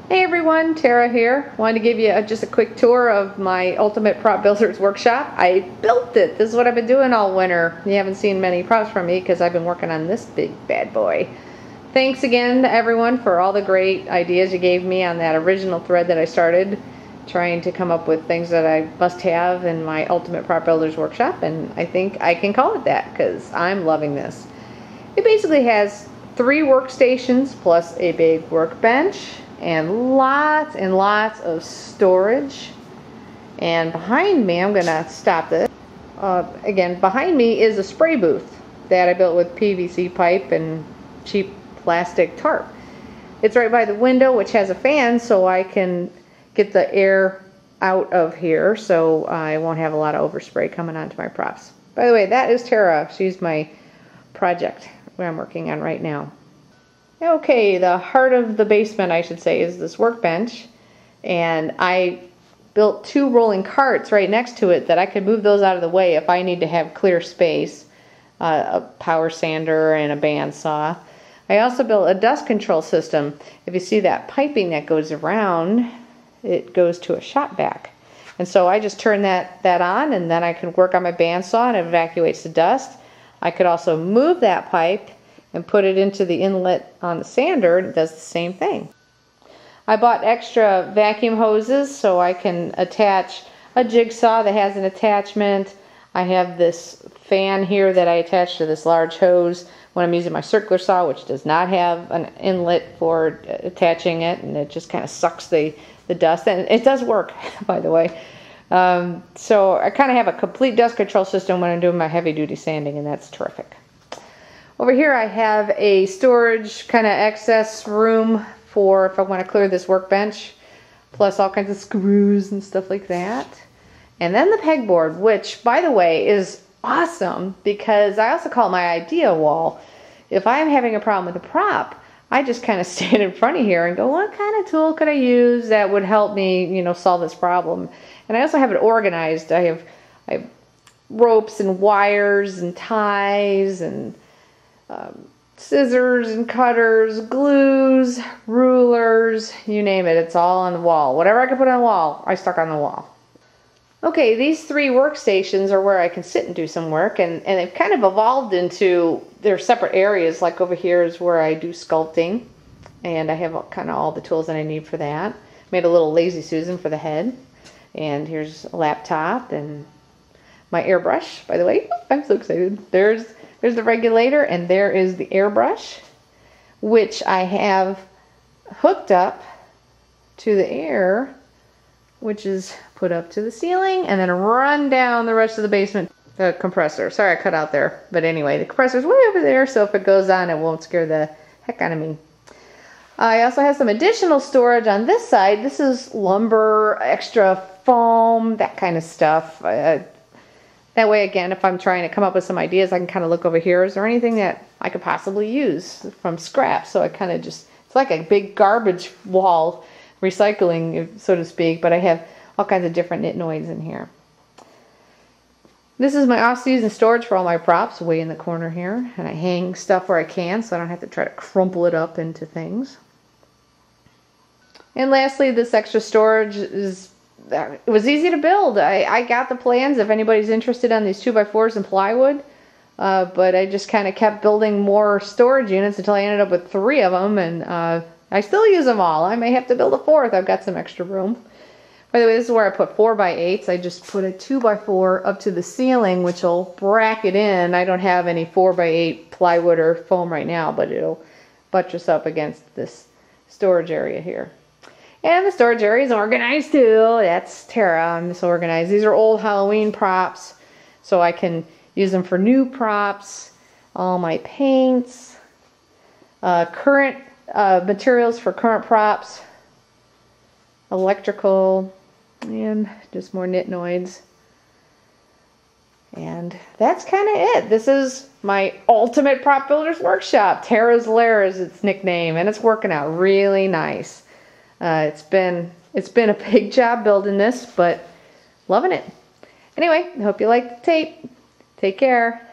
Hey everyone, Terra here. Wanted to give you just a quick tour of my Ultimate Prop Builder's Workshop. I built it. This is what I've been doing all winter. You haven't seen many props from me because I've been working on this big bad boy. Thanks again to everyone for all the great ideas you gave me on that original thread that I started, trying to come up with things that I must have in my Ultimate Prop Builder's Workshop, and I think I can call it that because I'm loving this. It basically has 3 workstations plus a big workbench and lots of storage. And behind me, I'm gonna stop this. Again, behind me is a spray booth that I built with PVC pipe and cheap plastic tarp. It's right by the window, which has a fan, so I can get the air out of here so I won't have a lot of overspray coming onto my props. By the way, that is Terra. She's my project that I'm working on right now. Okay, the heart of the basement, I should say, is this workbench, and I built 2 rolling carts right next to it that I could move those out of the way if I need to have clear space, a power sander and a bandsaw. I also built a dust control system. If you see that piping that goes around, it goes to a shop vac. And so I just turn that on, and then I can work on my bandsaw and it evacuates the dust. I could also move that pipe and put it into the inlet on the sander, and it does the same thing. I bought extra vacuum hoses so I can attach a jigsaw that has an attachment. I have this fan here that I attach to this large hose when I'm using my circular saw, which does not have an inlet for attaching it, and it just kind of sucks the dust, and it does work, by the way. So I kind of have a complete dust control system when I'm doing my heavy duty sanding, and that's terrific. Over here I have a storage kind of excess room for if I want to clear this workbench, plus all kinds of screws and stuff like that. And then the pegboard, which, by the way, is awesome because I also call it my idea wall. If I'm having a problem with a prop, I just kind of stand in front of here and go, what kind of tool could I use that would help me, solve this problem? And I also have it organized. I have ropes and wires and ties and scissors and cutters, glues, rulers, you name it. It's all on the wall. Whatever I can put on the wall, I stuck on the wall. Okay, these 3 workstations are where I can sit and do some work, and they've kind of evolved into their separate areas. Like over here is where I do sculpting, and I have kind of all the tools that I need for that. Made a little Lazy Susan for the head, and here's a laptop and my airbrush, by the way. I'm so excited. There's the regulator, and there is the airbrush, which I have hooked up to the air, which is put up to the ceiling and then run down the rest of the basement. The compressor. Sorry I cut out there. But anyway, the compressor's way over there, so if it goes on, it won't scare the heck out of me. I also have some additional storage on this side. This is lumber, extra foam, that kind of stuff. That way, again, if I'm trying to come up with some ideas, I can kind of look over here. Is there anything that I could possibly use from scrap? So I kind of just, it's like a big garbage wall, recycling, so to speak, but I have all kinds of different nitnoids in here. This is my off-season storage for all my props, way in the corner here, and I hang stuff where I can so I don't have to try to crumple it up into things. And lastly, this extra storage is, it was easy to build. I got the plans if anybody's interested on these 2x4s and plywood, but I just kind of kept building more storage units until I ended up with 3 of them, and I still use them all. I may have to build a 4th. I've got some extra room. By the way, this is where I put 4x8s. I just put a 2x4 up to the ceiling, which will bracket in. I don't have any 4x8 plywood or foam right now, but it'll buttress up against this storage area here. And the storage area is organized too. That's Terra. I'm disorganized. These are old Halloween props, so I can use them for new props. All my paints, current materials for current props, electrical, and just more nitnoids. And that's kind of it. This is my Ultimate Prop Builder's Workshop. Terra's Lair is its nickname, and it's working out really nice. It's been a big job building this, but loving it. Anyway, I hope you liked the tape. Take care.